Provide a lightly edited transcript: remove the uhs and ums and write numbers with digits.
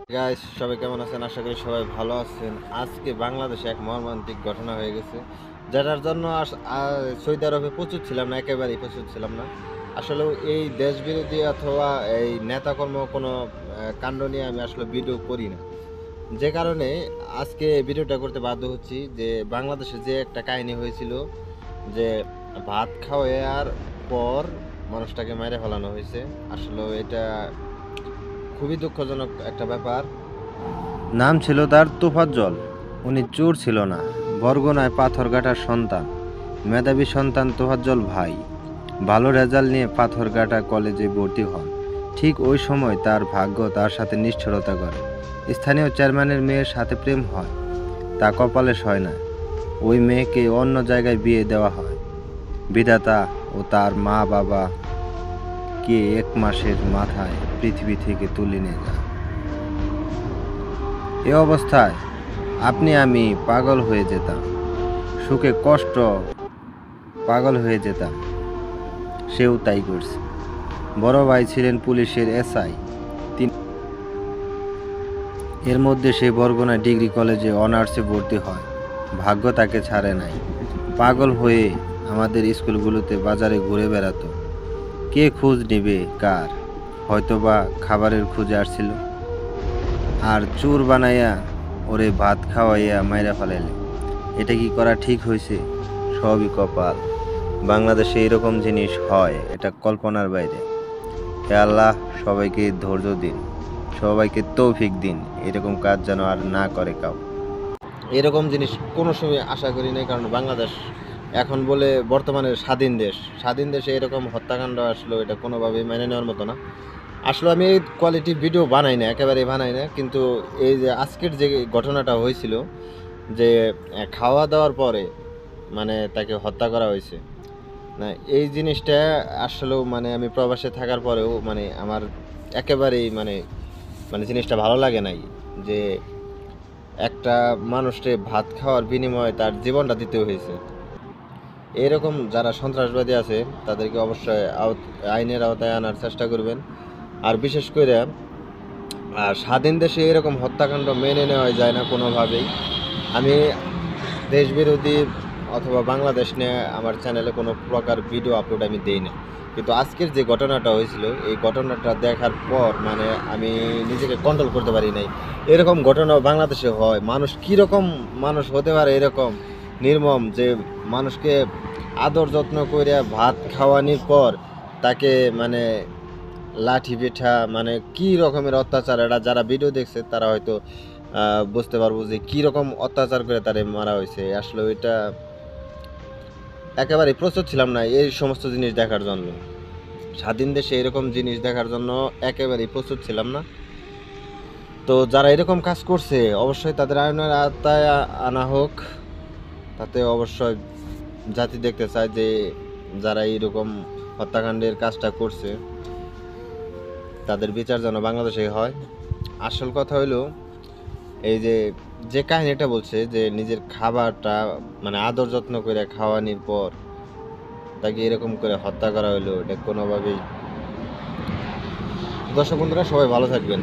Guys, সবাই কেমন আছেন? আশা করি সবাই ভালো আছেন। আজকে বাংলাদেশে এক মর্মান্তিক ঘটনা হয়ে গেছে, যেটার জন্য সৌদি আরবে প্রস্তুত ছিলাম না, একেবারেই প্রস্তুত ছিলাম না। আসলে এই দেশ বিরোধী অথবা এই নেতাকর্ম কোনো কাণ্ড নিয়ে আমি আসলে ভিডিও করি না, যে কারণে আজকে ভিডিওটা করতে বাধ্য হচ্ছি। যে বাংলাদেশে যে একটা কাহিনী হয়েছিল, যে ভাত খাওয়ার পর মানুষটাকে মেরে ফেলানো হয়েছে। আসলে এটা খুবই দুঃখজনক একটা ব্যাপার। নাম ছিল তার তোফাজ্জল। উনি চোর ছিল না, বরগুনায় পাথরঘাটার সন্তান। মেধাবী সন্তান তোফাজ্জল ভাই ভালো রেজাল্ট নিয়ে পাথরঘাটা কলেজে ভর্তি হন। ঠিক ওই সময় তার ভাগ্য তার সাথে নিষ্ঠুরতা করে। স্থানীয় চেয়ারম্যানের মেয়ের সাথে প্রেম হয়। তা কপালে সয় না, ওই মেয়েকে অন্য জায়গায় বিয়ে দেওয়া হয়। বিধাতা ও তার মা বাবা কে 1 মাসের মাথায় পৃথিবী থেকে তুলে নিয়ে যায়। এ অবস্থায় আপনি আমি পাগল হয়ে যেতাম, সুখে কষ্ট পাগল হয়ে যেতাম। সেও তাই করছে। বড় ভাই ছিলেন পুলিশের এসআই। এর মধ্যে সে বরগুনা ডিগ্রি কলেজে অনার্সে ভর্তি হয়। ভাগ্য তাকে ছাড়ে নাই। পাগল হয়ে আমাদের স্কুলগুলোতে বাজারে ঘুরে বেড়াতো। কে খোঁজ নেবে কার? হয়তোবা খাবারের খুঁজে আসছিল, আর চোর বানাইয়া ওরে ভাত খাওয়াইয়া মাইরা ফেলাইলে। এটা কি করা ঠিক হয়েছে? সবই কপাল। বাংলাদেশে এরকম জিনিস হয়, এটা কল্পনার বাইরে। হে আল্লাহ, সবাইকে ধৈর্য দিন, সবাইকে তৌফিক দিন, এরকম কাজ যেন আর না করে কাউ। এরকম জিনিস কোনো সময় আশা করি নাই, কারণ বাংলাদেশ এখন বলে বর্তমানে স্বাধীন দেশ। স্বাধীন দেশে এরকম হত্যাকাণ্ড আসলে এটা কোনোভাবেই মেনে নেওয়ার মতো না। আসলে আমি এই কোয়ালিটি ভিডিও বানাই না, একেবারেই বানাই না, কিন্তু এই যে আজকের যে ঘটনাটা হয়েছিল, যে খাওয়া দাওয়ার পরে মানে তাকে হত্যা করা হয়েছে না, এই জিনিসটা আসলেও মানে আমি প্রবাসে থাকার পরেও মানে আমার একেবারেই মানে মানে জিনিসটা ভালো লাগে নাই। যে একটা মানুষকে ভাত খাওয়ার বিনিময়ে তার জীবনটা দিতে হয়েছে। এরকম যারা সন্ত্রাসবাদী আছে তাদেরকে অবশ্যই আইনের আওতায় আনার চেষ্টা করবেন। আর বিশেষ করে স্বাধীন দেশে এরকম হত্যাকাণ্ড মেনে নেওয়া যায় না কোনোভাবেই। আমি দেশ বিরোধী অথবা বাংলাদেশ নিয়ে আমার চ্যানেলে কোনো প্রকার ভিডিও আপলোড আমি দিই না, কিন্তু আজকের যে ঘটনাটা হয়েছিল, এই ঘটনাটা দেখার পর মানে আমি নিজেকে কন্ট্রোল করতে পারি নাই। এরকম ঘটনা বাংলাদেশে হয়, মানুষ কীরকম মানুষ হতে পারে এরকম নির্মম, যে মানুষকে আদর যত্ন করে ভাত খাওয়ানোর পর তাকে মানে লাঠি পিঠা, মানে কী রকমের অত্যাচার। এটা যারা ভিডিও দেখছে তারা হয়তো বুঝতে পারবো যে কী রকম অত্যাচার করে তারে মারা হয়েছে। আসলে ওইটা একেবারেই প্রস্তুত ছিলাম না এই সমস্ত জিনিস দেখার জন্য। স্বাধীন দেশে এরকম জিনিস দেখার জন্য একেবারেই প্রস্তুত ছিলাম না। তো যারা এরকম কাজ করছে অবশ্যই তাদের আইনের আওতায় আনা হোক। তাতে অবশ্যই জাতি দেখতে চায় যে যারা এইরকম হত্যাকাণ্ডের কাজটা করছে তাদের বিচার যেন বাংলাদেশে হয়। আসল কথা হইলো এই যে যে কাহিনীটা বলছে, যে নিজের খাবারটা মানে আদর যত্ন করে খাওয়ানোর পর তাকে এরকম করে হত্যা করা হলো, এটা কোনোভাবেই। দর্শক বন্ধুরা, সবাই ভালো থাকবেন।